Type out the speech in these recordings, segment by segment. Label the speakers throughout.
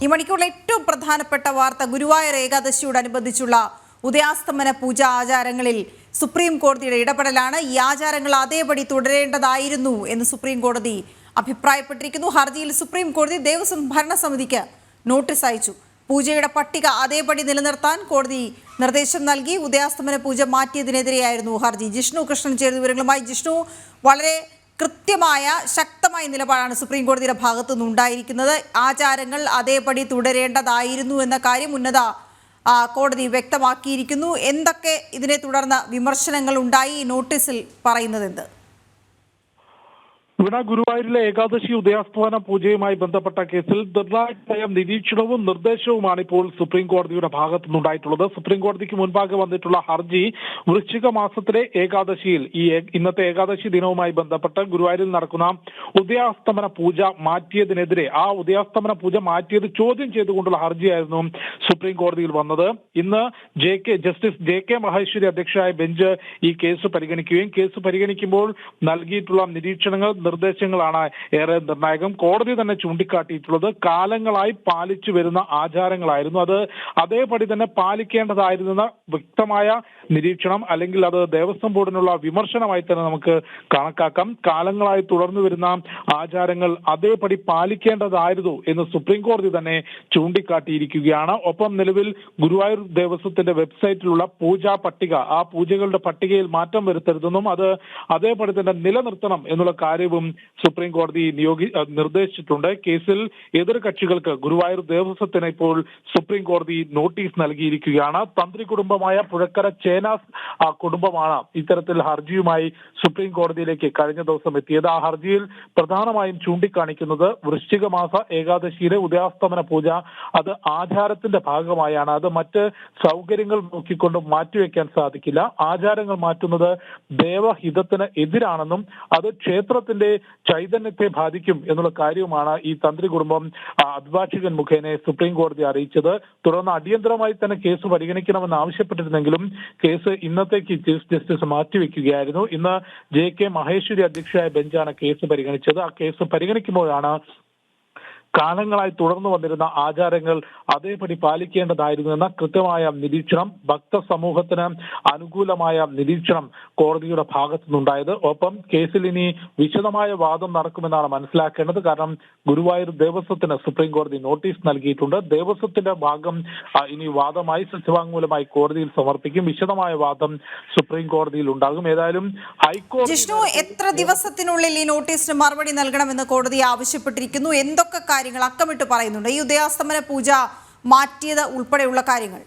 Speaker 1: ഈ മണിക്കൂറിലെ ഏറ്റവും പ്രധാനപ്പെട്ട വാർത്ത ഗുരുവായൂർ ഏകാദശിയോടനുബന്ധിച്ചുള്ള ഉദയാസ്തമന പൂജ ആചാരങ്ങളിൽ സുപ്രീം കോടതിയുടെ ഇടപെടലാണ്. ഈ ആചാരങ്ങൾ അതേപടി തുടരേണ്ടതായിരുന്നു എന്ന് സുപ്രീം കോടതി അഭിപ്രായപ്പെട്ടിരിക്കുന്നു. ഹർജിയിൽ സുപ്രീം കോടതി ദേവസ്വം ഭരണസമിതിക്ക് നോട്ടീസ് അയച്ചു. പൂജയുടെ പട്ടിക അതേപടി നിലനിർത്താൻ കോടതി നിർദ്ദേശം നൽകി. ഉദയാസ്തമന പൂജ മാറ്റിയതിനെതിരെയായിരുന്നു ഹർജി. ജിഷ്ണു കൃഷ്ണൻ ചേർന്ന വിവരങ്ങളുമായി. ജിഷ്ണു, വളരെ കൃത്യമായ ശക്തമായ നിലപാടാണ് സുപ്രീം കോടതിയുടെ ഭാഗത്തു നിന്നുണ്ടായിരിക്കുന്നത്. ആചാരങ്ങൾ അതേപടി തുടരേണ്ടതായിരുന്നു എന്ന കാര്യം ഉന്നത കോടതി വ്യക്തമാക്കിയിരിക്കുന്നു. എന്തൊക്കെ ഇതിനെ തുടർന്ന് വിമർശനങ്ങൾ ഉണ്ടായി? നോട്ടീസിൽ പറയുന്നത് എന്ത്?
Speaker 2: ഇവിടെ ഗുരുവായൂരിലെ ഏകാദശി ഉദയാസ്തമന പൂജയുമായി ബന്ധപ്പെട്ട കേസിൽ നിർണായകമായ നിരീക്ഷണവും നിർദ്ദേശവുമാണ് ഇപ്പോൾ സുപ്രീം കോടതിയുടെ ഭാഗത്തു നിന്നുണ്ടായിട്ടുള്ളത്. സുപ്രീം കോടതിക്ക് മുൻപാകെ വന്നിട്ടുള്ള ഹർജി വൃശ്ചിക മാസത്തിലെ ഏകാദശിയിൽ ഇന്നത്തെ ഏകാദശി ദിനവുമായി ബന്ധപ്പെട്ട് ഗുരുവായൂരിൽ നടക്കുന്ന ഉദയാസ്തമന പൂജ മാറ്റിയതിനെതിരെ ആ ഉദയാസ്തമന പൂജ മാറ്റിയത് ചോദ്യം ചെയ്തുകൊണ്ടുള്ള ഹർജിയായിരുന്നു സുപ്രീം കോടതിയിൽ വന്നത്. ഇന്ന് ജസ്റ്റിസ് ജെ കെ മഹേശ്വരി അധ്യക്ഷയായ ബെഞ്ച് ഈ കേസ് പരിഗണിക്കുകയും കേസ് പരിഗണിക്കുമ്പോൾ നൽകിയിട്ടുള്ള നിരീക്ഷണങ്ങൾ നിർദ്ദേശങ്ങളാണ് ഏറെ നിർണായകം. കോടതി തന്നെ ചൂണ്ടിക്കാട്ടിയിട്ടുള്ളത് കാലങ്ങളായി പാലിച്ചു വരുന്ന ആചാരങ്ങളായിരുന്നു. അത് അതേപടി തന്നെ പാലിക്കേണ്ടതായിരുന്ന വ്യക്തമായ നിരീക്ഷണം, അല്ലെങ്കിൽ അത് ദേവസ്വം ബോർഡിനുള്ള വിമർശനമായി തന്നെ നമുക്ക് കണക്കാക്കാം. കാലങ്ങളായി തുടർന്നു വരുന്ന ആചാരങ്ങൾ അതേപടി പാലിക്കേണ്ടതായിരുന്നു എന്ന് സുപ്രീം കോടതി തന്നെ ചൂണ്ടിക്കാട്ടിയിരിക്കുകയാണ്. ഒപ്പം നിലവിൽ ഗുരുവായൂർ ദേവസ്വത്തിന്റെ വെബ്സൈറ്റിലുള്ള പൂജാ പട്ടിക, ആ പൂജകളുടെ പട്ടികയിൽ മാറ്റം വരുത്തരുതെന്നും അത് അതേപടി തന്നെ നിലനിർത്തണം എന്നുള്ള കാര്യവും സുപ്രീം കോടതി നിർദ്ദേശിച്ചിട്ടുണ്ട്. കേസിൽ എതിർ കക്ഷികൾക്ക് ഗുരുവായൂർ ദേവസ്വത്തിന് ഇപ്പോൾ സുപ്രീം കോടതി നോട്ടീസ് നൽകിയിരിക്കുകയാണ്. തന്ത്രി കുടുംബമായ പുഴക്കര ചേനാസ് കുടുംബമാണ് ഇത്തരത്തിൽ ഹർജിയുമായി സുപ്രീം കോടതിയിലേക്ക് കഴിഞ്ഞ ദിവസം എത്തിയത്. ആ ഹർജിയിൽ പ്രധാനമായും ചൂണ്ടിക്കാണിക്കുന്നത് വൃശ്ചിക മാസ ഏകാദശിയിലെ ഉദയാസ്തമന പൂജ അത് ആചാരത്തിന്റെ ഭാഗമായാണ്. അത് മറ്റ് സൗകര്യങ്ങൾ നോക്കിക്കൊണ്ട് മാറ്റിവെക്കാൻ സാധിക്കില്ല. ആചാരങ്ങൾ മാറ്റുന്നത് ദേവഹിതത്തിന് എതിരാണെന്നും അത് ക്ഷേത്രത്തിന്റെ ചൈതന്യത്തെ ബാധിക്കും എന്നുള്ള കാര്യവുമാണ് ഈ തന്ത്രി കുടുംബം അഭിഭാഷകൻ മുഖേന സുപ്രീം കോടതി അറിയിച്ചത്. തുടർന്ന് അടിയന്തരമായി തന്നെ കേസ് പരിഗണിക്കണമെന്ന് ആവശ്യപ്പെട്ടിരുന്നെങ്കിലും കേസ് ഇന്നത്തേക്ക് ചീഫ് ജസ്റ്റിസ് മാറ്റിവെക്കുകയായിരുന്നു. ഇന്ന് ജെ കെ മഹേശ്വരി അധ്യക്ഷയായ ബെഞ്ചാണ് കേസ് പരിഗണിച്ചത്. ആ കേസ് പരിഗണിക്കുമ്പോഴാണ് കാലങ്ങളായി തുടർന്നു വന്നിരുന്ന ആചാരങ്ങൾ അതേപടി പാലിക്കേണ്ടതായിരുന്നു എന്ന കൃത്യമായ നിരീക്ഷണം, ഭക്ത സമൂഹത്തിന് അനുകൂലമായ നിരീക്ഷണം കോടതിയുടെ ഭാഗത്തു നിന്നുണ്ടായത്. ഒപ്പം കേസിൽ ഇനി വിശദമായ വാദം നടക്കുമെന്നാണ് മനസ്സിലാക്കേണ്ടത്. കാരണം ഗുരുവായൂർ ദേവസ്വത്തിന് സുപ്രീം കോടതി നോട്ടീസ് നൽകിയിട്ടുണ്ട്. ദേവസ്വത്തിന്റെ ഭാഗം ഇനി വാദമായി സത്യവാങ്മൂലമായി കോടതിയിൽ സമർപ്പിക്കും. വിശദമായ വാദം സുപ്രീം കോടതിയിൽ ഉണ്ടാകും. ഏതായാലും ഹൈക്കോടതി
Speaker 1: എത്ര ദിവസത്തിനുള്ളിൽ ഈ നോട്ടീസിന് മറുപടി നൽകണമെന്ന് കോടതി ആവശ്യപ്പെട്ടിരിക്കുന്നു? എന്തൊക്കെ കാര്യങ്ങൾ അക്കമിട്ട് പറയുന്നുണ്ട് ഈ ഉദയാസ്തമന പൂജ മാറ്റിയത് ഉൾപ്പെടെയുള്ള കാര്യങ്ങൾ?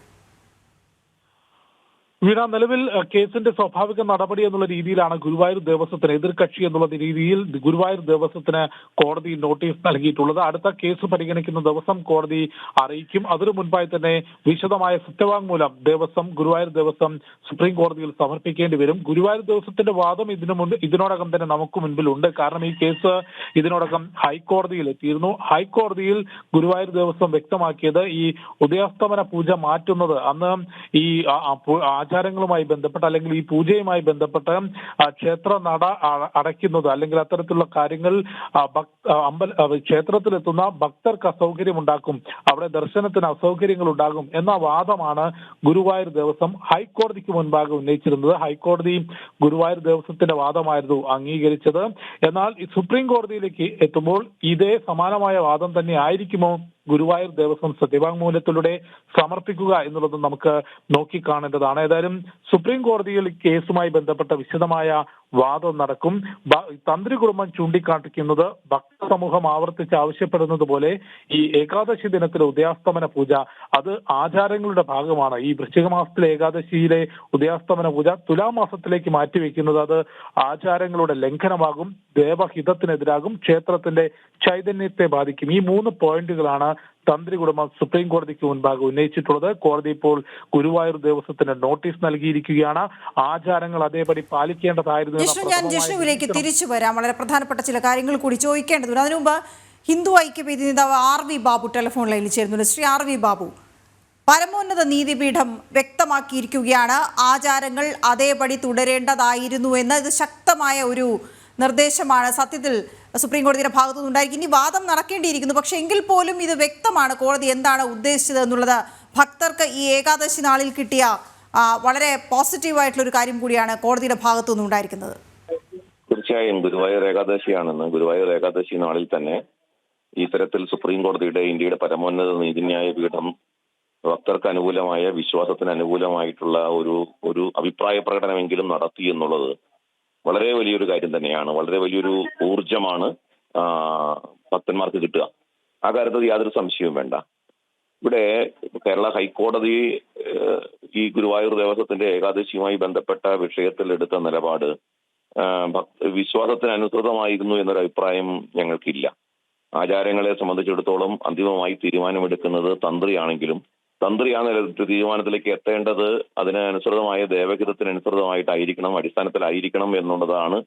Speaker 2: വീണ, നിലവിൽ കേസിന്റെ സ്വാഭാവിക നടപടി എന്നുള്ള രീതിയിലാണ് ഗുരുവായൂർ ദേവസ്വത്തിന് എതിർകക്ഷി എന്നുള്ള രീതിയിൽ ഗുരുവായൂർ ദേവസ്വത്തിന് കോടതി നോട്ടീസ് നൽകിയിട്ടുള്ളത്. അടുത്ത കേസ് പരിഗണിക്കുന്ന ദിവസം കോടതി അറിയിക്കും. അതിനു മുൻപായി തന്നെ വിശദമായ സത്യവാങ്മൂലം ഗുരുവായൂർ ദേവസ്വം സുപ്രീം കോടതിയിൽ സമർപ്പിക്കേണ്ടി വരും. ഗുരുവായൂർ ദേവസ്വത്തിന്റെ വാദം ഇതിനോടകം തന്നെ നമുക്ക് മുൻപിലുണ്ട്. കാരണം ഈ കേസ് ഇതിനോടകം ഹൈക്കോടതിയിൽ എത്തിയിരുന്നു. ഹൈക്കോടതിയിൽ ഗുരുവായൂർ ദേവസ്വം വ്യക്തമാക്കിയത് ഈ ഉദയാസ്തമന പൂജ മാറ്റുന്നത് അന്ന് ഈ ആചാരങ്ങളുമായി ബന്ധപ്പെട്ട് അല്ലെങ്കിൽ ഈ പൂജയുമായി ബന്ധപ്പെട്ട് ക്ഷേത്ര നട അടയ്ക്കുന്നത് അല്ലെങ്കിൽ അത്തരത്തിലുള്ള കാര്യങ്ങൾ ക്ഷേത്രത്തിലെത്തുന്ന ഭക്തർക്ക് അസൗകര്യമുണ്ടാക്കും, അവിടെ ദർശനത്തിന് അസൗകര്യങ്ങൾ ഉണ്ടാകും എന്ന വാദമാണ് ഗുരുവായൂർ ദേവസ്വം ഹൈക്കോടതിക്ക് മുൻപാകെ ഉന്നയിച്ചിരുന്നത്. ഹൈക്കോടതി ഗുരുവായൂർ ദേവസ്വത്തിന്റെ വാദമായിരുന്നു അംഗീകരിച്ചത്. എന്നാൽ സുപ്രീം കോടതിയിലേക്ക് എത്തുമ്പോൾ ഇതേ സമാനമായ വാദം തന്നെ ആയിരിക്കുമോ ഗുരുവായൂർ ദേവസ്വം സത്യവാങ്മൂലത്തിലൂടെ സമർപ്പിക്കുക എന്നുള്ളത് നമുക്ക് നോക്കിക്കാണേണ്ടതാണ്. ഏതായാലും സുപ്രീം കോടതിയിൽ കേസുമായി ബന്ധപ്പെട്ട വിശദമായ വാദം നടക്കും. തന്ത്രി കുടുംബം ചൂണ്ടിക്കാട്ടിക്കുന്നത് ഭക്ത സമൂഹം ആവർത്തിച്ച് ആവശ്യപ്പെടുന്നത് പോലെ ഈ ഏകാദശി ദിനത്തിലെ ഉദയാസ്തമന പൂജ അത് ആചാരങ്ങളുടെ ഭാഗമാണ്. ഈ വൃശ്ചിക മാസത്തിലെ ഏകാദശിയിലെ ഉദയാസ്തമന പൂജ തുലാമാസത്തിലേക്ക് മാറ്റിവെക്കുന്നത് അത് ആചാരങ്ങളുടെ ലംഘനമാകും, ദേവഹിതത്തിനെതിരാകും, ക്ഷേത്രത്തിന്റെ ചൈതന്യത്തെ ബാധിക്കും. ഈ 3 പോയിന്റുകളാണ് തന്ത്രി കുടുംബം സുപ്രീം കോടതിക്ക് മുൻപാകെ ഉന്നയിച്ചിട്ടുള്ളത്. കോടതി ഇപ്പോൾ ഗുരുവായൂർ ദേവസ്വത്തിന് നോട്ടീസ് നൽകിയിരിക്കുകയാണ്. ആചാരങ്ങൾ അതേപടി പാലിക്കേണ്ടതായിരുന്നു.
Speaker 1: ഞാൻ ജിഷ്ണുവിലേക്ക് തിരിച്ചു വരാം. വളരെ പ്രധാനപ്പെട്ട ചില കാര്യങ്ങൾ കൂടി ചോദിക്കേണ്ടതുണ്ട്. അതിനു മുമ്പ് ഹിന്ദു ഐക്യവേദി നേതാവ് RV ബാബു ടെലിഫോൺ ലൈനിൽ ചേരുന്നുണ്ട്. ശ്രീ RV ബാബു, പരമോന്നത നീതിപീഠം വ്യക്തമാക്കിയിരിക്കുകയാണ് ആചാരങ്ങൾ അതേപടി തുടരേണ്ടതായിരുന്നു എന്ന്. ഇത് ശക്തമായ ഒരു നിർദ്ദേശമാണ്. സത്യത്തിൽ സുപ്രീം കോടതിയുടെ ഭാഗത്തു നിന്നുണ്ടായിരിക്കും. ഇനി വാദം നടക്കേണ്ടിയിരിക്കുന്നു. പക്ഷേ എങ്കിൽ പോലും ഇത് വ്യക്തമാണ് കോടതി എന്താണ് ഉദ്ദേശിച്ചത് എന്നുള്ളത്. ഭക്തർക്ക് ഈ ഏകാദശി നാളിൽ കിട്ടിയ വളരെ പോസിറ്റീവായിട്ടുള്ള ഒരു കാര്യം കൂടിയാണ് കോടതിയുടെ ഭാഗത്തു നിന്നുണ്ടായിരിക്കുന്നത്.
Speaker 3: തീർച്ചയായും ഗുരുവായൂർ ഏകാദശിയാണെന്ന്. ഗുരുവായൂർ ഏകാദശി നാളിൽ തന്നെ ഇത്തരത്തിൽ സുപ്രീം കോടതിയുടെ ഇന്ത്യയുടെ പരമോന്നത നീതിന്യായ പീഠം ഭക്തർക്ക് അനുകൂലമായ, വിശ്വാസത്തിന് അനുകൂലമായിട്ടുള്ള ഒരു അഭിപ്രായ പ്രകടനമെങ്കിലും നടത്തി എന്നുള്ളത് വളരെ വലിയൊരു കാര്യം തന്നെയാണ്. വളരെ വലിയൊരു ഊർജമാണ് ഭക്തന്മാർക്ക് കിട്ടുക. ആ കാര്യത്തിൽ യാതൊരു സംശയവും വേണ്ട. ഇവിടെ കേരള ഹൈക്കോടതി ഈ ഗുരുവായൂർ ദേവസ്വത്തിന്റെ ഏകാദശിയുമായി ബന്ധപ്പെട്ട വിഷയത്തിൽ എടുത്ത നിലപാട് വിശ്വാസത്തിന് അനുസൃതമായിരുന്നു എന്നൊരു അഭിപ്രായം ഞങ്ങൾക്കില്ല. ആചാരങ്ങളെ സംബന്ധിച്ചിടത്തോളം അന്തിമമായി തീരുമാനമെടുക്കുന്നത് തന്ത്രിയാണെങ്കിലും തന്ത്രി ആ തീരുമാനത്തിലേക്ക് എത്തേണ്ടത് അതിനനുസൃതമായ ദേവഹിതത്തിനനുസൃതമായിട്ടായിരിക്കണം, അടിസ്ഥാനത്തിലായിരിക്കണം എന്നുള്ളതാണ്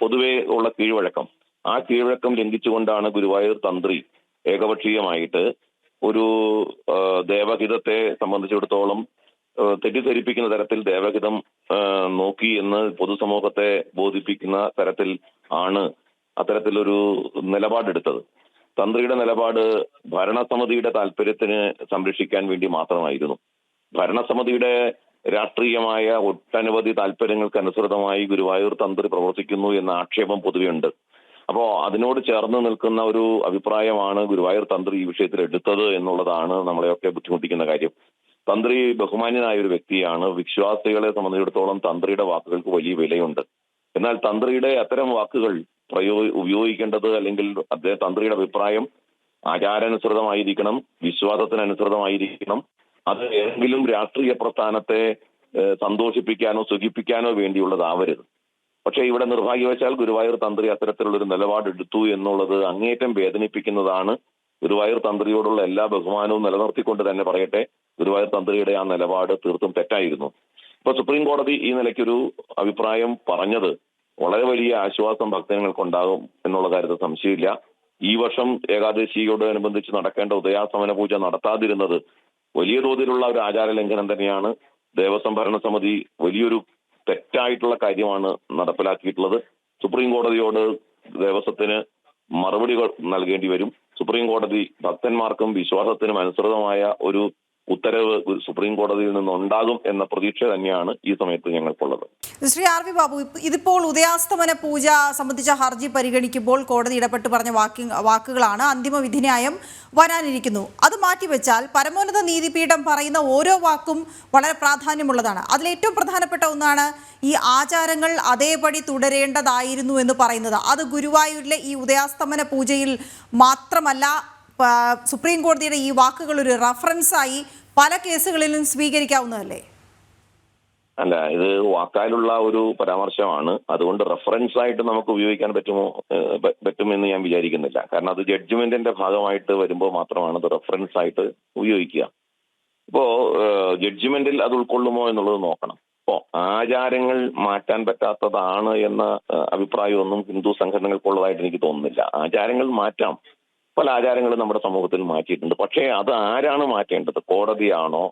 Speaker 3: പൊതുവെ ഉള്ള കീഴ്വഴക്കം. ആ കീഴ്വഴക്കം ലംഘിച്ചുകൊണ്ടാണ് ഗുരുവായൂർ തന്ത്രി ഏകപക്ഷീയമായിട്ട് ഒരു ദേവഹിതത്തെ സംബന്ധിച്ചിടത്തോളം തെറ്റിദ്ധരിപ്പിക്കുന്ന തരത്തിൽ ദേവഹിതം നോക്കി എന്ന് പൊതുസമൂഹത്തെ ബോധിപ്പിക്കുന്ന തരത്തിൽ ആണ് അത്തരത്തിലൊരു നിലപാടെടുത്തത്. തന്ത്രിയുടെ നിലപാട് ഭരണസമിതിയുടെ താല്പര്യത്തിന് സംരക്ഷിക്കാൻ വേണ്ടി മാത്രമായിരുന്നു. ഭരണസമിതിയുടെ രാഷ്ട്രീയമായ ഒട്ടനവധി താല്പര്യങ്ങൾക്ക് അനുസൃതമായി ഗുരുവായൂർ തന്ത്രി പ്രവർത്തിക്കുന്നു എന്ന ആക്ഷേപം പൊതുവെയുണ്ട്. അപ്പോ അതിനോട് ചേർന്ന് നിൽക്കുന്ന ഒരു അഭിപ്രായമാണ് ഗുരുവായൂർ തന്ത്രി ഈ വിഷയത്തിൽ എടുത്തത് എന്നുള്ളതാണ് നമ്മളെയൊക്കെ ബുദ്ധിമുട്ടിക്കുന്ന കാര്യം. തന്ത്രി ബഹുമാന്യനായ ഒരു വ്യക്തിയാണ്. വിശ്വാസികളെ സംബന്ധിച്ചിടത്തോളം തന്ത്രിയുടെ വാക്കുകൾക്ക് വലിയ വിലയുണ്ട്. എന്നാൽ തന്ത്രിയുടെ അത്തരം വാക്കുകൾ ഉപയോഗിക്കേണ്ടത്, അല്ലെങ്കിൽ തന്ത്രിയുടെ അഭിപ്രായം ആചാരാനുസൃതമായിരിക്കണം, വിശ്വാസത്തിനനുസൃതമായിരിക്കണം. അത് ഏതെങ്കിലും രാഷ്ട്രീയ പ്രസ്ഥാനത്തെ സന്തോഷിപ്പിക്കാനോ സുഖിപ്പിക്കാനോ വേണ്ടിയുള്ളതാവരുത്. പക്ഷേ ഇവിടെ നിർഭാഗ്യവശാൽ ഗുരുവായൂർ തന്ത്രി അത്തരത്തിലുള്ളൊരു നിലപാടെടുത്തു എന്നുള്ളത് അങ്ങേയറ്റം വേദനിപ്പിക്കുന്നതാണ്. ഗുരുവായൂർ തന്ത്രിയോടുള്ള എല്ലാ ബഹുമാനവും നിലനിർത്തിക്കൊണ്ട് തന്നെ പറയട്ടെ, ഗുരുവായൂർ തന്ത്രിയുടെ ആ നിലപാട് തീർത്തും തെറ്റായിരുന്നു. ഇപ്പൊ സുപ്രീം കോടതി ഈ നിലയ്ക്കൊരു അഭിപ്രായം പറഞ്ഞത് വളരെ വലിയ ആശ്വാസം ഭക്തജനങ്ങൾക്കുണ്ടാകും എന്നുള്ള കാര്യത്തിൽ സംശയമില്ല. ഈ വർഷം ഏകാദശിയോടനുബന്ധിച്ച് നടക്കേണ്ട ഉദയാസ്തമന പൂജ നടത്താതിരുന്നത് വലിയ തോതിലുള്ള ഒരു ആചാര ലംഘനം തന്നെയാണ്. ദേവസ്വം ഭരണസമിതി വലിയൊരു തെറ്റായിട്ടുള്ള കാര്യമാണ് നടപ്പിലാക്കിയിട്ടുള്ളത്. സുപ്രീം കോടതിയോട് ദേവസ്വത്തിന് മറുപടികൾ നൽകേണ്ടി വരും. സുപ്രീം കോടതി ഭക്തന്മാർക്കും വിശ്വാസത്തിനും അനുസൃതമായ ഒരു ഉത്തരവ് സുപ്രീം കോടതിയിൽ നിന്നുണ്ടാകും എന്ന പ്രതീക്ഷ തന്നെയാണ് ഈ സമയത്ത് ഞങ്ങൾക്കുള്ളത്.
Speaker 1: ശ്രീ ആർ വി ബാബു, ഇതിപ്പോൾ ഉദയാസ്തമന പൂജ സംബന്ധിച്ച ഹർജി പരിഗണിക്കുമ്പോൾ കോടതി ഇടപെട്ട് പറഞ്ഞ വാക്കുകളാണ്. അന്തിമ വിധിന്യായം വരാനിരിക്കുന്നു. അത് മാറ്റിവെച്ചാൽ പരമോന്നത നീതിപീഠം പറയുന്ന ഓരോ വാക്കും വളരെ പ്രാധാന്യമുള്ളതാണ്. അതിലേറ്റവും പ്രധാനപ്പെട്ട ഒന്നാണ് ഈ ആചാരങ്ങൾ അതേപടി തുടരേണ്ടതായിരുന്നു എന്ന് പറയുന്നത്. അത് ഗുരുവായൂരിലെ ഈ ഉദയാസ്തമന പൂജയിൽ മാത്രമല്ല, സുപ്രീം കോടതിയുടെ ഈ വാക്കുകൾ ഒരു റഫറൻസായി പല കേസുകളിലും സ്വീകരിക്കാവുന്നതല്ലേ?
Speaker 3: അല്ല, ഇത് വാക്കാലുള്ള ഒരു പരാമർശമാണ്. അതുകൊണ്ട് റെഫറൻസ് ആയിട്ട് നമുക്ക് ഉപയോഗിക്കാൻ പറ്റുമെന്ന് ഞാൻ വിചാരിക്കുന്നില്ല. കാരണം അത് ജഡ്ജ്മെന്റിന്റെ ഭാഗമായിട്ട് വരുമ്പോൾ മാത്രമാണ് അത് റെഫറൻസ് ആയിട്ട് ഉപയോഗിക്കുക. ഇപ്പോ ജഡ്ജ്മെന്റിൽ അത് ഉൾക്കൊള്ളുമോ എന്നുള്ളത് നോക്കണം. ഇപ്പോ ആചാരങ്ങൾ മാറ്റാൻ പറ്റാത്തതാണ് എന്ന അഭിപ്രായമൊന്നും ഹിന്ദു സംഘടനകൾക്കുള്ളതായിട്ട് എനിക്ക് തോന്നുന്നില്ല. ആചാരങ്ങൾ മാറ്റാം. പല ആചാരങ്ങളും നമ്മുടെ സമൂഹത്തിൽ മാറ്റിയിട്ടുണ്ട്. പക്ഷേ അത് ആരാണ് മാറ്റേണ്ടത്? കോടതിയാണോ,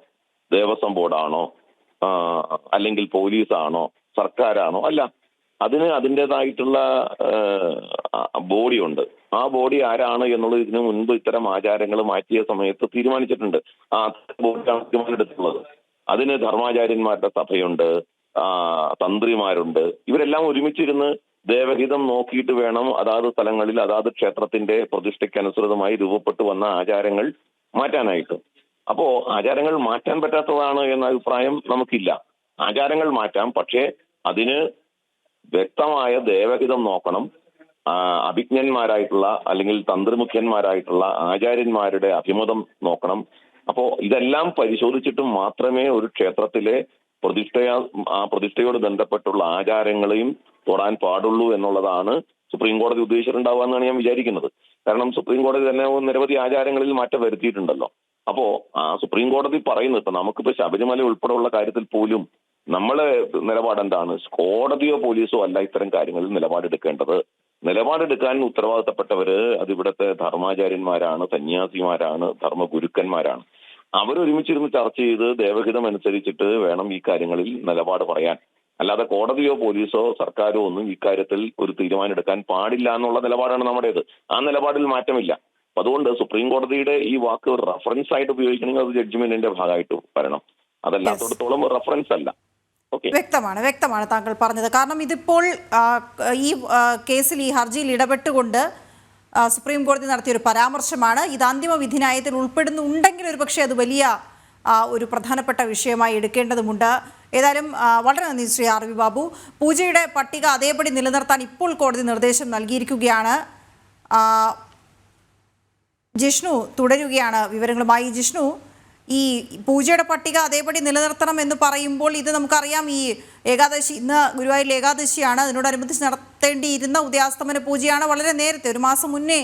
Speaker 3: ദേവസ്വം ബോർഡാണോ, അല്ലെങ്കിൽ പോലീസാണോ, സർക്കാരാണോ? അല്ല, അതിന് അതിൻ്റെതായിട്ടുള്ള ബോഡിയുണ്ട്. ആ ബോഡി ആരാണ് എന്നുള്ളത് ഇതിനു മുൻപ് ഇത്തരം ആചാരങ്ങൾ മാറ്റിയ സമയത്ത് തീരുമാനിച്ചിട്ടുണ്ട്. ആ ബോഡിയാണ് തീരുമാനമെടുത്തുള്ളത്. അതിന് ധർമാചാര്യന്മാരുടെ സഭയുണ്ട്, തന്ത്രിമാരുണ്ട്. ഇവരെല്ലാം ഒരുമിച്ചിരുന്ന് ദേവഹിതം നോക്കിയിട്ട് വേണം അതാത് സ്ഥലങ്ങളിൽ അതാത് ക്ഷേത്രത്തിന്റെ പ്രതിഷ്ഠയ്ക്കനുസൃതമായി രൂപപ്പെട്ടു വന്ന ആചാരങ്ങൾ മാറ്റാനായിട്ട്. അപ്പോ ആചാരങ്ങൾ മാറ്റാൻ പറ്റാത്തതാണ് എന്ന അഭിപ്രായം നമുക്കില്ല. ആചാരങ്ങൾ മാറ്റാം, പക്ഷേ അതിന് വ്യക്തമായ ദേവഹിതം നോക്കണം. അഭിജ്ഞന്മാരായിട്ടുള്ള അല്ലെങ്കിൽ തന്ത്രിമുഖ്യന്മാരായിട്ടുള്ള ആചാര്യന്മാരുടെ അഭിമതം നോക്കണം. അപ്പോ ഇതെല്ലാം പരിശോധിച്ചിട്ടും മാത്രമേ ഒരു ക്ഷേത്രത്തിലെ പ്രതിഷ്ഠയോട് ബന്ധപ്പെട്ടുള്ള ആചാരങ്ങളെയും തൊടാൻ പാടുള്ളൂ എന്നുള്ളതാണ് സുപ്രീം കോടതി ഉദ്ദേശിച്ചിട്ടുണ്ടാവുക എന്നാണ് ഞാൻ വിചാരിക്കുന്നത്. കാരണം സുപ്രീം കോടതി തന്നെ നിരവധി ആചാരങ്ങളിൽ മാറ്റം വരുത്തിയിട്ടുണ്ടല്ലോ. അപ്പോ സുപ്രീം കോടതി പറയുന്നത്, ഇപ്പൊ നമുക്കിപ്പോ ശബരിമല ഉൾപ്പെടെയുള്ള കാര്യത്തിൽ പോലും നമ്മളെ നിലപാട് എന്താണ്? കോടതിയോ പോലീസോ അല്ല ഇത്തരം കാര്യങ്ങളിൽ നിലപാടെടുക്കേണ്ടത്. നിലപാടെടുക്കാൻ ഉത്തരവാദിത്തപ്പെട്ടവര് അത് ഇവിടുത്തെ ധർമാചാര്യന്മാരാണ്, സന്യാസിമാരാണ്, ധർമ്മഗുരുക്കന്മാരാണ്. അവരൊരുമിച്ചിരുന്ന് ചർച്ച ചെയ്ത് ദേവഹിതം അനുസരിച്ചിട്ട് വേണം ഈ കാര്യങ്ങളിൽ നിലപാട് പറയാൻ. അല്ലാതെ കോടതിയോ പോലീസോ സർക്കാരോ ഒന്നും ഇക്കാര്യത്തിൽ ഒരു തീരുമാനം എടുക്കാൻ പാടില്ല എന്നുള്ള നിലപാടാണ് നമ്മുടേത്. ആ നിലപാടിൽ മാറ്റമില്ല. അപ്പൊ അതുകൊണ്ട് സുപ്രീം കോടതിയുടെ ഈ വാക്ക് ഒരു റഫറൻസ് ആയിട്ട് ഉപയോഗിക്കണമെങ്കിൽ അത് ജഡ്ജ്മെന്റിന്റെ ഭാഗമായിട്ട് വരണം. അതല്ലാത്തടത്തോളം റഫറൻസ് അല്ല.
Speaker 1: വ്യക്തമാണ് താങ്കൾ പറഞ്ഞത്. കാരണം ഇതിപ്പോൾ ഈ കേസിൽ ഈ ഹർജിയിൽ ഇടപെട്ടുകൊണ്ട് സുപ്രീം കോടതി നടത്തിയൊരു പരാമർശമാണ്. ഇത് അന്തിമ വിധിന്യായത്തിൽ ഉൾപ്പെടുന്നുണ്ടെങ്കിൽ ഒരു പക്ഷേ അത് വലിയ ഒരു പ്രധാനപ്പെട്ട വിഷയമായി എടുക്കേണ്ടതുണ്ട്. ഏതായാലും വളരെ നന്ദി ശ്രീ ആർ വി ബാബു. പൂജയുടെ പട്ടിക അതേപടി നിലനിർത്താൻ ഇപ്പോൾ കോടതി നിർദ്ദേശം നൽകിയിരിക്കുകയാണ്. ജിഷ്ണു തുടരുകയാണ് വിവരങ്ങളുമായി. ജിഷ്ണു, ഈ പൂജയുടെ പട്ടിക അതേപടി നിലനിർത്തണം എന്ന് പറയുമ്പോൾ ഇത് നമുക്കറിയാം, ഈ ഏകാദശി, ഇന്ന് ഗുരുവായൂരിൽ ഏകാദശിയാണ്, അതിനോടനുബന്ധിച്ച് നടത്തേണ്ടിയിരുന്ന ഉദയാസ്തമന പൂജയാണ് വളരെ നേരത്തെ, ഒരു മാസം മുന്നേ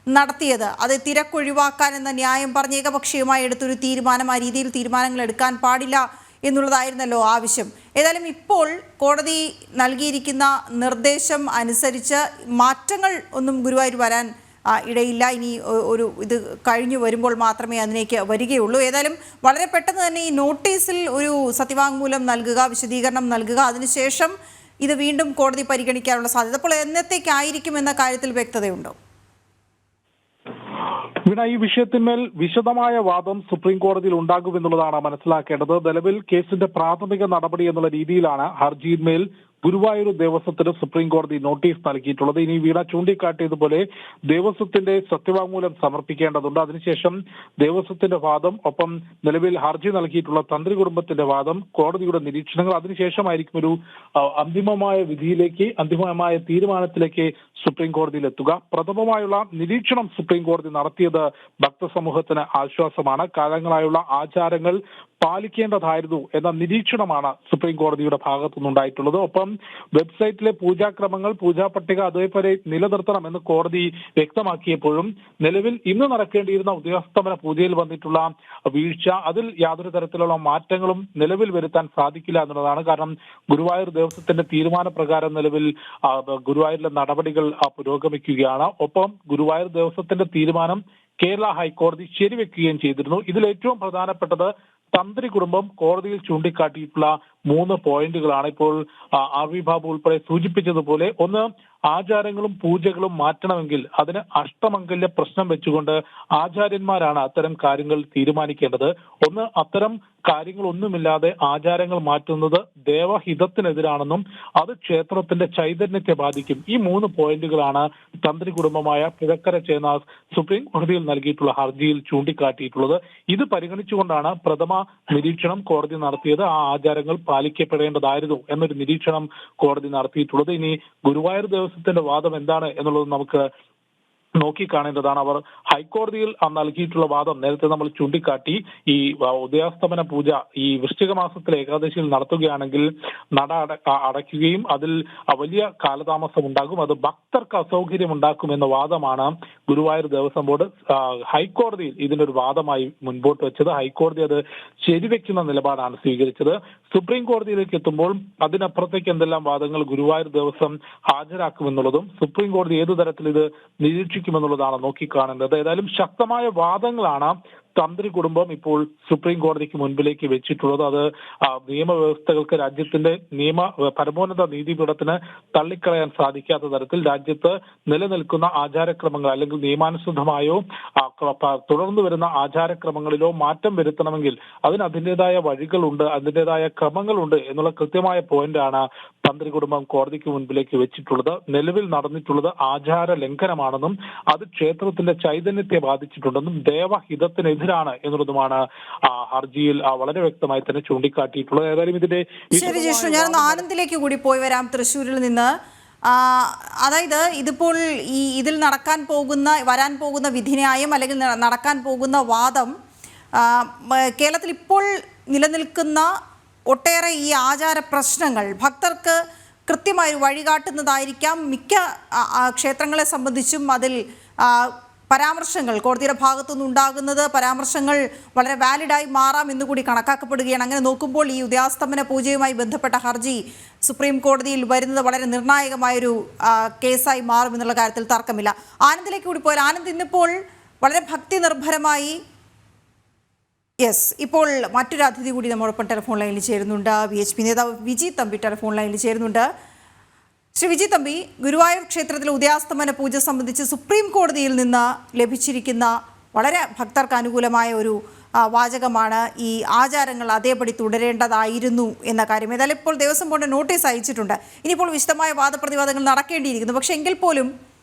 Speaker 1: നടത്തിയത്. അത് തിരക്കൊഴിവാക്കാൻ എന്ന ന്യായം പറഞ്ഞ് ഏകപക്ഷീയമായി എടുത്തൊരു തീരുമാനം, ആ രീതിയിൽ തീരുമാനങ്ങൾ എടുക്കാൻ പാടില്ല എന്നുള്ളതായിരുന്നല്ലോ ആവശ്യം. ഏതായാലും ഇപ്പോൾ കോടതി നൽകിയിരിക്കുന്ന നിർദ്ദേശം അനുസരിച്ച് മാറ്റങ്ങൾ ഒന്നും ഗുരുവായൂർ വരാൻ ഇടയില്ല. ഇനി ഒരു ഇത് കഴിഞ്ഞു വരുമ്പോൾ മാത്രമേ അതിലേക്ക് വരികയുള്ളൂ. ഏതായാലും വളരെ പെട്ടെന്ന് തന്നെ ഈ നോട്ടീസിൽ ഒരു സത്യവാങ്മൂലം നൽകുക, വിശദീകരണം നൽകുക, അതിനുശേഷം ഇത് വീണ്ടും കോടതി പരിഗണിക്കാനുള്ള സാധ്യത. അപ്പോൾ എന്നത്തേക്കായിരിക്കും എന്ന കാര്യത്തിൽ വ്യക്തതയുണ്ടോ?
Speaker 2: ഈ വിഷയത്തിന്മേൽ വിശദമായ വാദം സുപ്രീം കോടതിയിൽ ഉണ്ടാകുമെന്നുള്ളതാണ് മനസ്സിലാക്കേണ്ടത്. നിലവിൽ കേസിന്റെ പ്രാഥമിക നടപടി എന്നുള്ള രീതിയിലാണ് ഹർജിയിന്മേൽ ഗുരുവായൂർ ദേവസ്വത്തിന് സുപ്രീം കോടതി നോട്ടീസ് നൽകിയിട്ടുള്ളത്. ഇനി വീണ ചൂണ്ടിക്കാട്ടിയതുപോലെ ദേവസ്വത്തിന്റെ സത്യവാങ്മൂലം സമർപ്പിക്കേണ്ടതുണ്ട്. അതിനുശേഷം ദേവസ്വത്തിന്റെ വാദം, ഒപ്പം നിലവിൽ ഹർജി നൽകിയിട്ടുള്ള തന്ത്രി കുടുംബത്തിന്റെ വാദം, കോടതിയുടെ നിരീക്ഷണങ്ങൾ, അതിനുശേഷമായിരിക്കും ഒരു അന്തിമമായ വിധിയിലേക്ക്, അന്തിമമായ തീരുമാനത്തിലേക്ക് സുപ്രീം കോടതിയിൽ എത്തുക. പ്രഥമമായുള്ള നിരീക്ഷണം സുപ്രീം കോടതി നടത്തിയത് ഭക്തസമൂഹത്തിന് ആശ്വാസമാണ്. കാലങ്ങളായുള്ള ആചാരങ്ങൾ പാലിക്കേണ്ടതായിരുന്നു എന്ന നിരീക്ഷണമാണ് സുപ്രീം കോടതിയുടെ ഭാഗത്തുനിന്നുണ്ടായിട്ടുള്ളത്. ഒപ്പം വെബ്സൈറ്റിലെ പൂജാക്രമങ്ങൾ, പൂജാ പട്ടിക അതേപോലെ നിലനിർത്തണം എന്ന് കോടതി വ്യക്തമാക്കിയപ്പോഴും നിലവിൽ ഇന്ന് നടക്കേണ്ടിയിരുന്ന ഉദയാസ്തമന പൂജയിൽ വന്നിട്ടുള്ള വീഴ്ച, അതിൽ യാതൊരു തരത്തിലുള്ള മാറ്റങ്ങളും നിലവിൽ വരുത്താൻ സാധിക്കില്ല എന്നുള്ളതാണ്. കാരണം ഗുരുവായൂർ ദേവസ്വത്തിന്റെ തീരുമാനപ്രകാരം നിലവിൽ ഗുരുവായൂരിലെ നടപടികൾ പുരോഗമിക്കുകയാണ്. ഒപ്പം ഗുരുവായൂർ ദേവസ്വത്തിന്റെ തീരുമാനം കേരള ഹൈക്കോടതി ശരിവെക്കുകയും ചെയ്തിരുന്നു. ഇതിൽ ഏറ്റവും പ്രധാനപ്പെട്ടത് തന്ത്രി കുടുംബം കോടതിയിൽ ചൂണ്ടിക്കാട്ടിയിട്ടുള്ള 3 പോയിന്റുകളാണ്. ഇപ്പോൾ ആർ വി ബാബു ഉൾപ്പെടെ സൂചിപ്പിച്ചതുപോലെ, ഒന്ന്, ആചാരങ്ങളും പൂജകളും മാറ്റണമെങ്കിൽ അതിന് അഷ്ടമംഗല്യ പ്രശ്നം വെച്ചുകൊണ്ട് ആചാര്യന്മാരാണ് അത്തരം കാര്യങ്ങൾ തീരുമാനിക്കേണ്ടത്. ഒന്ന്, അത്തരം കാര്യങ്ങളൊന്നുമില്ലാതെ ആചാരങ്ങൾ മാറ്റുന്നത് ദേവഹിതത്തിനെതിരാണെന്നും അത് ക്ഷേത്രത്തിന്റെ ചൈതന്യത്തെ ബാധിക്കും. ഈ 3 പോയിന്റുകളാണ് തന്ത്രി കുടുംബമായ പുഴക്കര ചേനാസ് സുപ്രീം കോടതിയിൽ നൽകിയിട്ടുള്ള ഹർജിയിൽ ചൂണ്ടിക്കാട്ടിയിട്ടുള്ളത്. ഇത് പരിഗണിച്ചുകൊണ്ടാണ് പ്രഥമ നിരീക്ഷണം കോടതി നടത്തിയത്. ആ ആചാരങ്ങൾ പാലിക്കപ്പെടേണ്ടതായിരുന്നു എന്നൊരു നിരീക്ഷണം കോടതി നടത്തിയിട്ടുള്ളത്. ഇനി ഗുരുവായൂർ ദേവസ്വത്തിന്റെ വാദം എന്താണ് എന്നുള്ളത് നമുക്ക് നോക്കിക്കാണേണ്ടതാണ്. അവർ ഹൈക്കോടതിയിൽ നൽകിയിട്ടുള്ള വാദം നേരത്തെ നമ്മൾ ചൂണ്ടിക്കാട്ടി. ഈ ഉദയാസ്തമന പൂജ ഈ വൃശ്ചിക മാസത്തിലെ ഏകാദശിയിൽ നടത്തുകയാണെങ്കിൽ നട അടയ്ക്കുകയും അതിൽ വലിയ കാലതാമസം ഉണ്ടാകും, അത് ഭക്തർക്ക് അസൗകര്യം ഉണ്ടാക്കുമെന്ന വാദമാണ് ഗുരുവായൂർ ദേവസ്വം ബോർഡ് ഹൈക്കോടതിയിൽ ഇതിനൊരു വാദമായി മുൻപോട്ട് വെച്ചത്. ഹൈക്കോടതി അത് ശരിവെക്കുന്ന നിലപാടാണ് സ്വീകരിച്ചത്. സുപ്രീം കോടതിയിലേക്ക് എത്തുമ്പോൾ അതിനപ്പുറത്തേക്ക് എന്തെല്ലാം വാദങ്ങൾ ഗുരുവായൂർ ദേവസ്വം ഹാജരാക്കുമെന്നുള്ളതും സുപ്രീം കോടതി ഏതു തരത്തിൽ ഇത് നിരീക്ഷിക്കുമെന്നുള്ളതാണ് നോക്കിക്കാണേണ്ടത്. ഏതായാലും ശക്തമായ വാദങ്ങളാണ് തന്ത്രി കുടുംബം ഇപ്പോൾ സുപ്രീം കോടതിക്ക് മുൻപിലേക്ക് വെച്ചിട്ടുള്ളത്. അത് നിയമവ്യവസ്ഥകൾക്ക്, രാജ്യത്തിന്റെ പരമോന്നത നീതിപീഠത്തിന് തള്ളിക്കളയാൻ സാധിക്കാത്ത തരത്തിൽ രാജ്യത്ത് നിലനിൽക്കുന്ന ആചാരക്രമങ്ങൾ അല്ലെങ്കിൽ നിയമാനുസൃതമായോ തുടർന്നു വരുന്ന ആചാരക്രമങ്ങളിലോ മാറ്റം വരുത്തണമെങ്കിൽ അതിന് അതിൻ്റെതായ വഴികളുണ്ട്, അതിൻ്റെതായ ക്രമങ്ങളുണ്ട് എന്നുള്ള കൃത്യമായ പോയിന്റാണ് തന്ത്രി കുടുംബം കോടതിക്ക് മുൻപിലേക്ക് വെച്ചിട്ടുള്ളത്. നിലവിൽ നടന്നിട്ടുള്ളത് ആചാര ലംഘനമാണെന്നും അത് ക്ഷേത്രത്തിന്റെ ചൈതന്യത്തെ ബാധിച്ചിട്ടുണ്ടെന്നും ദേവഹിതത്തിനെതിരാണ് എന്നുള്ളതുമാണ് ഹർജിയിൽ വളരെ വ്യക്തമായി തന്നെ ചൂണ്ടിക്കാട്ടിയിട്ടുള്ളത്. ഏതായാലും ഇതിന്റെ
Speaker 1: ശരി ജിഷ്ണു, ഞാനൊന്ന് ആനന്ദിലേക്ക് കൂടി പോയി വരാം തൃശ്ശൂരിൽ നിന്ന്. അതായത് ഇതിപ്പോൾ ഇതിൽ വരാൻ പോകുന്ന വിധിന്യായം അല്ലെങ്കിൽ നടക്കാൻ പോകുന്ന വാദം, കേരളത്തിൽ ഇപ്പോൾ നിലനിൽക്കുന്ന ഒട്ടേറെ ഈ ആചാര പ്രശ്നങ്ങൾ ഭക്തർക്ക് കൃത്യമായി വഴികാട്ടുന്നതായിരിക്കാം. മിക്ക ക്ഷേത്രങ്ങളെ സംബന്ധിച്ചും അതിൽ പരാമർശങ്ങൾ കോടതിയുടെ ഭാഗത്തുനിന്നുണ്ടാകുന്നത് പരാമർശങ്ങൾ വളരെ വാലിഡായി മാറാം എന്നുകൂടി കണക്കാക്കപ്പെടുകയാണ്. അങ്ങനെ നോക്കുമ്പോൾ ഈ ഉദയാസ്തമന പൂജയുമായി ബന്ധപ്പെട്ട ഹർജി സുപ്രീം കോടതിയിൽ വരുന്നത് വളരെ നിർണായകമായൊരു കേസായി മാറും എന്നുള്ള കാര്യത്തിൽ തർക്കമില്ല. ആനന്ദിലേക്ക് കൂടി പോയാൽ, ആനന്ദ്, ഇന്നിപ്പോൾ വളരെ ഭക്തി നിർഭരമായി യെസ്, ഇപ്പോൾ മറ്റൊരു അതിഥി കൂടി നമ്മോടൊപ്പം ടെലിഫോൺ ലൈനിൽ ചേരുന്നുണ്ട്. VHP നേതാവ് വിജി തമ്പി ടെലിഫോൺ ലൈനിൽ ചേരുന്നുണ്ട്. ശ്രീ വിജി തമ്പി, ഗുരുവായൂർ ക്ഷേത്രത്തിലെ ഉദയാസ്തമന പൂജ സംബന്ധിച്ച് സുപ്രീം കോടതിയിൽ നിന്ന് ലഭിച്ചിരിക്കുന്ന വളരെ ഭക്തർക്ക് അനുകൂലമായ ഒരു വാചകമാണ് ഈ ആചാരങ്ങൾ അതേപടി തുടരേണ്ടതായിരുന്നു എന്ന കാര്യം. ഏതായാലും ഇപ്പോൾ ദേവസ്വം ബോർഡ് നോട്ടീസ് അയച്ചിട്ടുണ്ട്. ഇനിയിപ്പോൾ വിശദമായ വാദപ്രതിവാദങ്ങൾ നടക്കേണ്ടിയിരിക്കുന്നു. പക്ഷേ എങ്കിൽ പോലും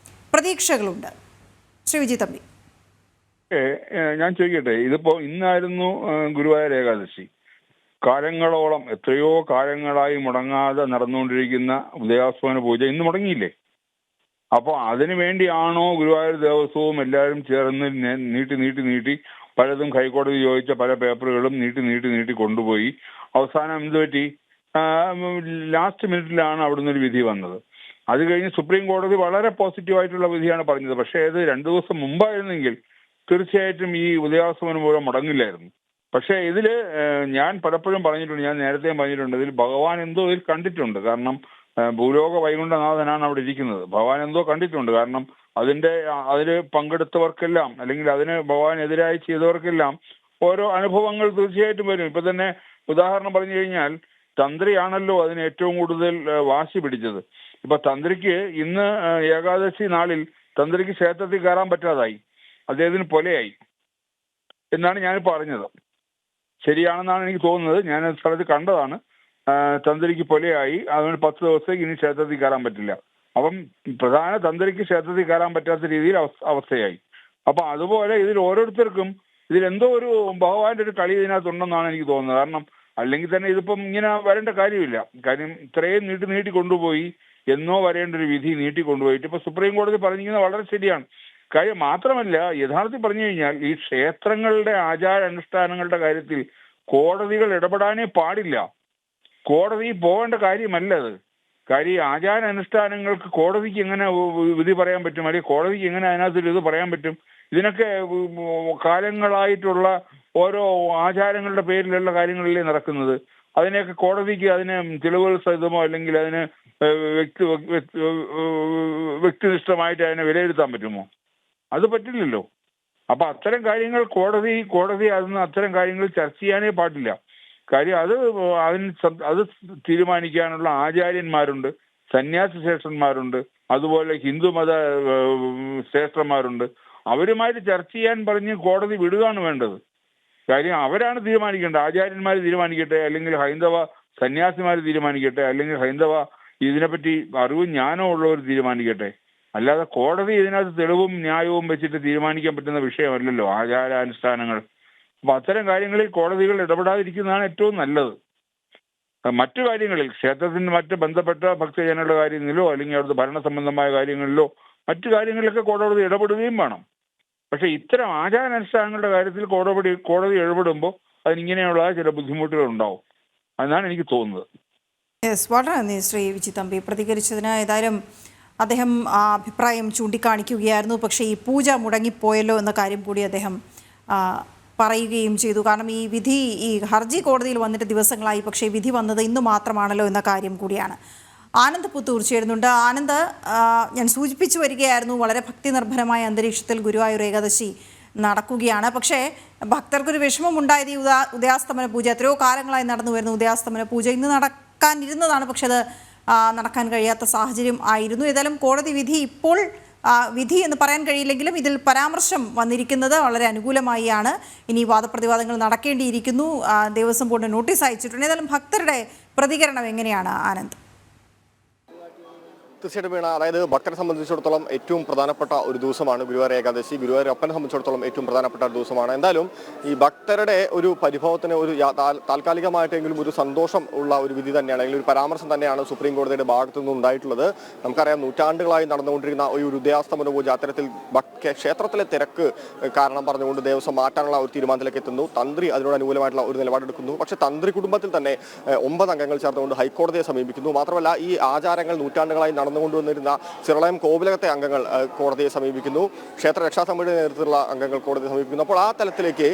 Speaker 1: പ്രതീക്ഷകളുണ്ട്. ശ്രീ വിജി തമ്പി,
Speaker 4: ഞാൻ ചോദിക്കട്ടെ, ഇതിപ്പോ ഇന്നായിരുന്നു ഗുരുവായൂർ ഏകാദശി. കാലങ്ങളോളം എത്രയോ കാലങ്ങളായി മുടങ്ങാതെ നടന്നുകൊണ്ടിരിക്കുന്ന ഉദയാസ്തമന പൂജ ഇന്ന് മുടങ്ങിയില്ലേ? അപ്പോൾ അതിനു വേണ്ടിയാണോ ഗുരുവായൂർ ദേവസ്വവും എല്ലാവരും ചേർന്ന് നീട്ടി പലതും ഹൈക്കോടതി ചോദിച്ച പല പേപ്പറുകളും നീട്ടി കൊണ്ടുപോയി അവസാനം എന്ത് പറ്റി? ലാസ്റ്റ് മിനിറ്റിലാണ് അവിടുന്ന് ഒരു വിധി വന്നത്. അത് കഴിഞ്ഞ് സുപ്രീം കോടതി വളരെ പോസിറ്റീവായിട്ടുള്ള വിധിയാണ് പറഞ്ഞത്. പക്ഷേ അത് 2 ദിവസം മുമ്പായിരുന്നെങ്കിൽ തീർച്ചയായിട്ടും ഈ ഉദയാസ്തമനം മൂലം മുടങ്ങില്ലായിരുന്നു. പക്ഷേ ഇതില് ഞാൻ പലപ്പോഴും പറഞ്ഞിട്ടുണ്ട്, ഞാൻ നേരത്തെയും പറഞ്ഞിട്ടുണ്ട്, ഇതിൽ ഭഗവാൻ എന്തോ ഇതിൽ കണ്ടിട്ടുണ്ട്. കാരണം ഭൂലോക വൈകുണ്ഠനാഥനാണ് അവിടെ ഇരിക്കുന്നത്. ഭഗവാൻ എന്തോ കണ്ടിട്ടുണ്ട്. കാരണം അതിൽ പങ്കെടുത്തവർക്കെല്ലാം, അല്ലെങ്കിൽ അതിന് ഭഗവാനെതിരായി ചെയ്തവർക്കെല്ലാം ഓരോ അനുഭവങ്ങൾ തീർച്ചയായിട്ടും വരും. ഇപ്പൊ തന്നെ ഉദാഹരണം പറഞ്ഞു കഴിഞ്ഞാൽ, തന്ത്രിയാണല്ലോ അതിന് ഏറ്റവും കൂടുതൽ വാശി പിടിച്ചത്. ഇപ്പൊ തന്ത്രിക്ക് ഇന്ന് ഏകാദശി നാളിൽ തന്ത്രിക്ക് ക്ഷേത്രത്തിൽ കയറാൻ പറ്റാതായി, അദ്ദേഹത്തിന് പൊലയായി എന്നാണ് ഞാനിപ്പോൾ അറിഞ്ഞത്. ശരിയാണെന്നാണ് എനിക്ക് തോന്നുന്നത്. ഞാൻ സ്ഥലത്ത് കണ്ടതാണ്. തന്ത്രിക്ക് പൊലയായി, അതുകൊണ്ട് 10 ദിവസത്തേക്ക് ഇനി ക്ഷേത്രത്തിൽ കയറാൻ പറ്റില്ല. അപ്പം പ്രധാന തന്ത്രിക്ക് ക്ഷേത്രത്തിൽ കയറാൻ പറ്റാത്ത രീതിയിൽ അവസ്ഥയായി. അപ്പൊ അതുപോലെ ഇതിൽ ഓരോരുത്തർക്കും ഇതിലെന്തോ ഒരു ഭഗവാന്റെ ഒരു കളി ഇതിനകത്തുണ്ടെന്നാണ് എനിക്ക് തോന്നുന്നത്. കാരണം അല്ലെങ്കിൽ തന്നെ ഇതിപ്പം ഇങ്ങനെ വരേണ്ട കാര്യമില്ല. കാര്യം ഇത്രയും നീട്ടി കൊണ്ടുപോയി, എന്നോ വരേണ്ട ഒരു വിധി നീട്ടിക്കൊണ്ടുപോയിട്ട് ഇപ്പൊ സുപ്രീം കോടതി പറഞ്ഞിരിക്കുന്നത് വളരെ ശരിയാണ്. കാര്യം മാത്രമല്ല, യഥാർത്ഥത്തിൽ പറഞ്ഞു കഴിഞ്ഞാൽ ഈ ക്ഷേത്രങ്ങളുടെ ആചാരാനുഷ്ഠാനങ്ങളുടെ കാര്യത്തിൽ കോടതികൾ ഇടപെടാനേ പാടില്ല. കോടതി പോകേണ്ട കാര്യമല്ല അത്. കാര്യം ഈ ആചാരാനുഷ്ഠാനങ്ങൾക്ക് കോടതിക്ക് എങ്ങനെ വിധി പറയാൻ പറ്റും, അല്ലെങ്കിൽ കോടതിക്ക് എങ്ങനെ അതിനകത്തൊരു ഇത് പറയാൻ പറ്റും? ഇതിനൊക്കെ കാലങ്ങളായിട്ടുള്ള ഓരോ ആചാരങ്ങളുടെ പേരിലുള്ള കാര്യങ്ങളിലേ നടക്കുന്നത്. അതിനെയൊക്കെ കോടതിക്ക് അതിന് തെളിവുകൾ സഹിതമോ അല്ലെങ്കിൽ അതിന് വ്യക്തിനിഷ്ഠമായിട്ട് അതിനെ വിലയിരുത്താൻ പറ്റുമോ? അത് പറ്റില്ലല്ലോ. അപ്പൊ അത്തരം കാര്യങ്ങൾ കോടതി അതിന് അത്തരം കാര്യങ്ങൾ ചർച്ച ചെയ്യാനേ പാടില്ല. കാര്യം അത് തീരുമാനിക്കാനുള്ള ആചാര്യന്മാരുണ്ട്, സന്യാസി ശ്രേഷ്ഠന്മാരുണ്ട്, അതുപോലെ ഹിന്ദുമത ശ്രേഷ്ഠന്മാരുണ്ട്. അവരുമായിട്ട് ചർച്ച ചെയ്യാൻ പറഞ്ഞ് കോടതി വിടുകയാണ് വേണ്ടത്. കാര്യം അവരാണ് തീരുമാനിക്കേണ്ടത്. ആചാര്യന്മാർ തീരുമാനിക്കട്ടെ, അല്ലെങ്കിൽ ഹൈന്ദവ സന്യാസിമാർ തീരുമാനിക്കട്ടെ, അല്ലെങ്കിൽ ഹൈന്ദവ ഇതിനെപ്പറ്റി അറിവും ജ്ഞാനവും ഉള്ളവർ തീരുമാനിക്കട്ടെ. അല്ലാതെ കോടതി ഇതിനകത്ത് തെളിവും ന്യായവും വെച്ചിട്ട് തീരുമാനിക്കാൻ പറ്റുന്ന വിഷയമല്ലല്ലോ ആചാരാനുഷ്ഠാനങ്ങൾ. അപ്പൊ അത്തരം കാര്യങ്ങളിൽ കോടതികൾ ഇടപെടാതിരിക്കുന്നതാണ് ഏറ്റവും നല്ലത്. മറ്റു കാര്യങ്ങളിൽ, ക്ഷേത്രത്തിന് മറ്റ് ബന്ധപ്പെട്ട ഭക്തജനങ്ങളുടെ കാര്യങ്ങളിലോ അല്ലെങ്കിൽ അവിടുത്തെ ഭരണ സംബന്ധമായ കാര്യങ്ങളിലോ മറ്റു കാര്യങ്ങളിലൊക്കെ കോടതി ഇടപെടുകയും വേണം. പക്ഷെ ഇത്തരം ആചാരാനുഷ്ഠാനങ്ങളുടെ കാര്യത്തിൽ കോടതി ഇടപെടുമ്പോൾ അതിനിങ്ങനെയുള്ള ചില ബുദ്ധിമുട്ടുകൾ ഉണ്ടാവും എന്നാണ് എനിക്ക് തോന്നുന്നത്.
Speaker 1: യെസ്, വളരെ നന്ദി ശ്രീ വിജി തമ്പി പ്രതികരിച്ചതിന്. ഏതായാലും അദ്ദേഹം അഭിപ്രായം ചൂണ്ടിക്കാണിക്കുകയായിരുന്നു. പക്ഷേ ഈ പൂജ മുടങ്ങിപ്പോയല്ലോ എന്ന കാര്യം കൂടി അദ്ദേഹം പറയുകയും ചെയ്തു. കാരണം ഈ ഹർജി കോടതിയിൽ വന്നിട്ട് ദിവസങ്ങളായി, പക്ഷേ വിധി വന്നത് ഇന്ന് മാത്രമാണല്ലോ എന്ന കാര്യം കൂടിയാണ്. ആനന്ദ് പുത്തൂർ ചേരുന്നുണ്ട്. ആനന്ദ്, ഞാൻ സൂചിപ്പിച്ചു വരികയായിരുന്നു, വളരെ ഭക്തി നിർഭരമായ അന്തരീക്ഷത്തിൽ ഗുരുവായൂർ ഏകാദശി നടക്കുകയാണ്. പക്ഷേ ഭക്തർക്കൊരു വിഷമം ഉണ്ടായത് ഈ ഉദയാസ്തമന പൂജ, എത്രയോ കാലങ്ങളായി നടന്നു വരുന്ന ഉദയാസ്തമന പൂജ ഇന്ന് നടക്കാനിരുന്നതാണ്. പക്ഷെ അത് നടക്കാൻ കഴിയാത്ത സാഹചര്യം ആയിരുന്നു. ഏതായാലും കോടതി വിധി ഇപ്പോൾ വിധി എന്ന് പറയാൻ കഴിയില്ലെങ്കിലും ഇതിൽ പരാമർശം വന്നിരിക്കുന്നത് വളരെ അനുകൂലമായാണ്. ഇനി വാദപ്രതിവാദങ്ങൾ നടക്കേണ്ടിയിരിക്കുന്നു. ദേവസ്വം ബോർഡ് നോട്ടീസ് അയച്ചിട്ടുണ്ട്. ഏതായാലും ഭക്തരുടെ പ്രതികരണം എങ്ങനെയാണ് ആനന്ദ്?
Speaker 5: തീർച്ചയായിട്ടും വീണ, അതായത് ഭക്തരെ സംബന്ധിച്ചിടത്തോളം ഏറ്റവും പ്രധാനപ്പെട്ട ഒരു ദിവസമാണ് ഗുരുവായൂർ ഏകാദശി. ഗുരുവായൂർ അപ്പനെ സംബന്ധിച്ചിടത്തോളം ഏറ്റവും പ്രധാനപ്പെട്ട ഒരു ദിവസമാണ്. എന്തായാലും ഈ ഭക്തരുടെ ഒരു പരിഭവത്തിന് ഒരു താൽക്കാലികമായിട്ടെങ്കിലും ഒരു സന്തോഷം ഉള്ള ഒരു വിധി തന്നെയാണ്, അല്ലെങ്കിൽ ഒരു പരാമർശം തന്നെയാണ് സുപ്രീം കോടതിയുടെ ഭാഗത്തു നിന്നും ഉണ്ടായിട്ടുള്ളത്. നമുക്കറിയാം, നൂറ്റാണ്ടുകളായി നടന്നുകൊണ്ടിരിക്കുന്ന ഒരു ഉദയാസ്തമന പൂജ അത്തരത്തിൽ ക്ഷേത്രത്തിലെ തിരക്ക് കാരണം പറഞ്ഞുകൊണ്ട് ദേവസ്വം മാറ്റാനുള്ള ഒരു തീരുമാനത്തിലേക്ക് എത്തുന്നു. തന്ത്രി അതിനോട് അനുകൂലമായിട്ടുള്ള ഒരു നിലപാടെടുക്കുന്നു. പക്ഷേ തന്ത്രി കുടുംബത്തിൽ തന്നെ 9 അംഗങ്ങൾ ചേർന്നുകൊണ്ട് ഹൈക്കോടതിയെ സമീപിക്കുന്നു. മാത്രമല്ല, ഈ ആചാരങ്ങൾ നൂറ്റാണ്ടുകളായി നടന്നുകൊണ്ടുവന്നിരുന്ന ചിറളയം കോവിലകത്തെ അംഗങ്ങൾ കോടതിയെ സമീപിക്കുന്നു. ക്ഷേത്ര രക്ഷാസമിതിയുടെ നേതൃത്വത്തിലുള്ള അംഗങ്ങൾ കോടതിയെ സമീപിക്കുന്നു. അപ്പോൾ ആ തലത്തിലേക്ക്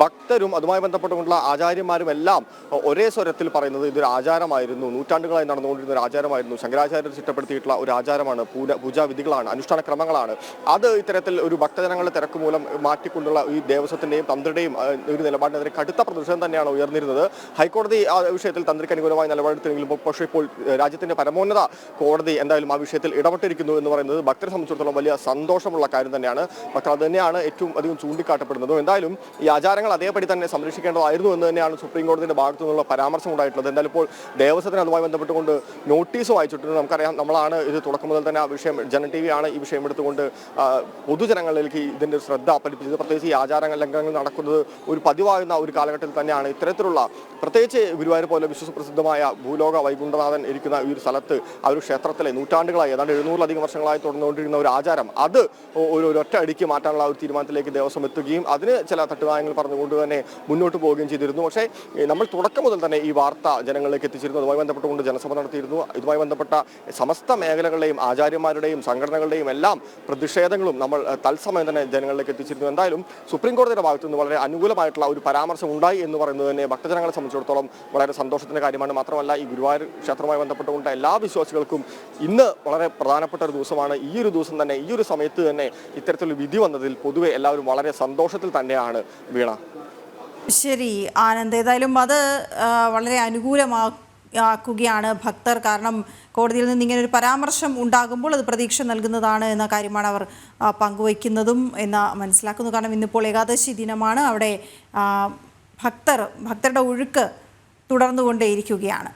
Speaker 5: ഭക്തരും അതുമായി ബന്ധപ്പെട്ടുകൊണ്ടുള്ള ആചാര്യന്മാരും എല്ലാം ഒരേ സ്വരത്തിൽ പറയുന്നത് ഇതൊരു ആചാരമായിരുന്നു, നൂറ്റാണ്ടുകളായി നടന്നുകൊണ്ടിരുന്ന ഒരു ആചാരമായിരുന്നു, ശങ്കരാചാര്യർ ചിട്ടപ്പെടുത്തിയിട്ടുള്ള ഒരു ആചാരമാണ്, പൂജാവിധികളാണ്, അനുഷ്ഠാന ക്രമങ്ങളാണ്. അത് ഇത്തരത്തിൽ ഒരു ഭക്തജനങ്ങളുടെ തിരക്ക് മൂലം മാറ്റിക്കൊണ്ടുള്ള ഈ ദേവസ്വത്തിന്റെയും തന്ത്രിയുടെയും ഒരു നിലപാടിനെതിരെ കടുത്ത പ്രതിഷേധം തന്നെയാണ് ഉയർന്നിരുന്നത്. ഹൈക്കോടതി ആ വിഷയത്തിൽ തന്ത്രിക്ക് അനുകൂലമായി നിലപാടെടുത്തെങ്കിലും പക്ഷേ ഇപ്പോൾ രാജ്യത്തിന്റെ പരമോന്നത കോടതി എന്തായാലും ആ വിഷയത്തിൽ ഇടപെട്ടിരിക്കുന്നു എന്ന് പറയുന്നത് ഭക്തരെ സംബന്ധിച്ചിടത്തോളം വലിയ സന്തോഷമുള്ള കാര്യം തന്നെയാണ്. ഭക്തർ അത് തന്നെയാണ് ഏറ്റവും അധികം ചൂണ്ടിക്കാട്ടപ്പെടുന്നത്. എന്തായാലും ഈ ആചാരങ്ങൾ അതേപടി തന്നെ സംരക്ഷിക്കേണ്ടതായിരുന്നു എന്ന് തന്നെയാണ് സുപ്രീം കോടതിയുടെ ഭാഗത്തു നിന്നുള്ള പരാമർശം ഉണ്ടായിട്ടുള്ളത്. എന്തായാലും ഇപ്പോൾ ദേവസ്വത്തിന് അതുമായി ബന്ധപ്പെട്ടുകൊണ്ട് നോട്ടീസ് വായിച്ചിട്ടുണ്ട്. നമുക്കറിയാം, നമ്മളാണ് ഇത് തുടക്കം മുതൽ തന്നെ ആ വിഷയം, ജന TV ആണ് ഈ വിഷയം എടുത്തുകൊണ്ട് പൊതുജനങ്ങളിലേക്ക് ഇതിന്റെ ശ്രദ്ധ പതിപ്പിച്ചത്. പ്രത്യേകിച്ച് ഈ ആചാര ലംഘനങ്ങൾ നടക്കുന്നത് ഒരു പതിവാകുന്ന ഒരു കാലഘട്ടത്തിൽ തന്നെയാണ് ഇത്തരത്തിലുള്ള, പ്രത്യേകിച്ച് ഗുരുവായൂർ പോലെ വിശ്വപ്രസിദ്ധമായ ഭൂലോക വൈകുണ്ഠനാഥൻ ഇരിക്കുന്ന ഈ ഒരു സ്ഥലത്ത് ആ ഒരു ക്ഷേത്രത്തിലെ നൂറ്റാണ്ടുകളായി ഏതാണ്ട് 700-ലധികം വർഷങ്ങളായി തുടർന്നുകൊണ്ടിരുന്ന ഒരു ആചാരം അത് ഒറ്റ അടിക്ക് മാറ്റാനുള്ള ഒരു തീരുമാനത്തിലേക്ക് ദേവസ്വം എത്തുകയും അതിന് ചില തട്ടുനായങ്ങൾ പറഞ്ഞുകൊണ്ട് തന്നെ മുന്നോട്ട് പോവുകയും ചെയ്തിരുന്നു. പക്ഷേ നമ്മൾ തുടക്കം മുതൽ തന്നെ ഈ വാർത്ത ജനങ്ങളിലേക്ക് എത്തിച്ചിരുന്നു. അതുമായി ബന്ധപ്പെട്ടുകൊണ്ട് ജനസഭ നടത്തിയിരുന്നു. ഇതുമായി ബന്ധപ്പെട്ട സമസ്ത മേഖലകളുടെയും ആചാര്യന്മാരുടെയും സംഘടനകളുടെയും എല്ലാം പ്രതിഷേധങ്ങളും നമ്മൾ തത്സമയം തന്നെ ജനങ്ങളിലേക്ക് എത്തിച്ചിരുന്നു. എന്തായാലും സുപ്രീം കോടതിയുടെ ഭാഗത്തു നിന്ന് വളരെ അനുകൂലമായിട്ടുള്ള ഒരു പരാമർശം ഉണ്ടായി എന്ന് പറയുന്നത് തന്നെ ഭക്തജനങ്ങളെ സംബന്ധിച്ചിടത്തോളം വളരെ സന്തോഷത്തിന്റെ കാര്യമാണ്. മാത്രമല്ല, ഈ ഗുരുവായൂർ ക്ഷേത്രവുമായി ബന്ധപ്പെട്ടുകൊണ്ട് എല്ലാ വിശ്വാസികൾക്കും ഇന്ന് വളരെ പ്രധാനപ്പെട്ട ഒരു ദിവസമാണ്. ഈ ഒരു ദിവസം തന്നെ, ഈ ഒരു സമയത്ത് തന്നെ ഇത്തരത്തിലൊരു വിധി വന്നതിൽ പൊതുവെ എല്ലാവരും വളരെ സന്തോഷത്തിൽ തന്നെയാണ്. വീണ.
Speaker 1: ശരി ആനന്ദ്, ഏതായാലും അത് വളരെ അനുകൂലമാക്കുകയാണ് ഭക്തർ. കാരണം കോടതിയിൽ നിന്ന് ഇങ്ങനെ ഒരു പരാമർശം ഉണ്ടാകുമ്പോൾ അത് പ്രതീക്ഷ നൽകുന്നതാണ് എന്ന കാര്യമാണ് അവർ പങ്കുവയ്ക്കുന്നതും എന്ന് മനസ്സിലാക്കുന്നു. കാരണം ഇന്നിപ്പോൾ ഏകാദശി ദിനമാണ്. അവിടെ ഭക്തരുടെ ഒഴുക്ക് തുടർന്നുകൊണ്ടേയിരിക്കുകയാണ്.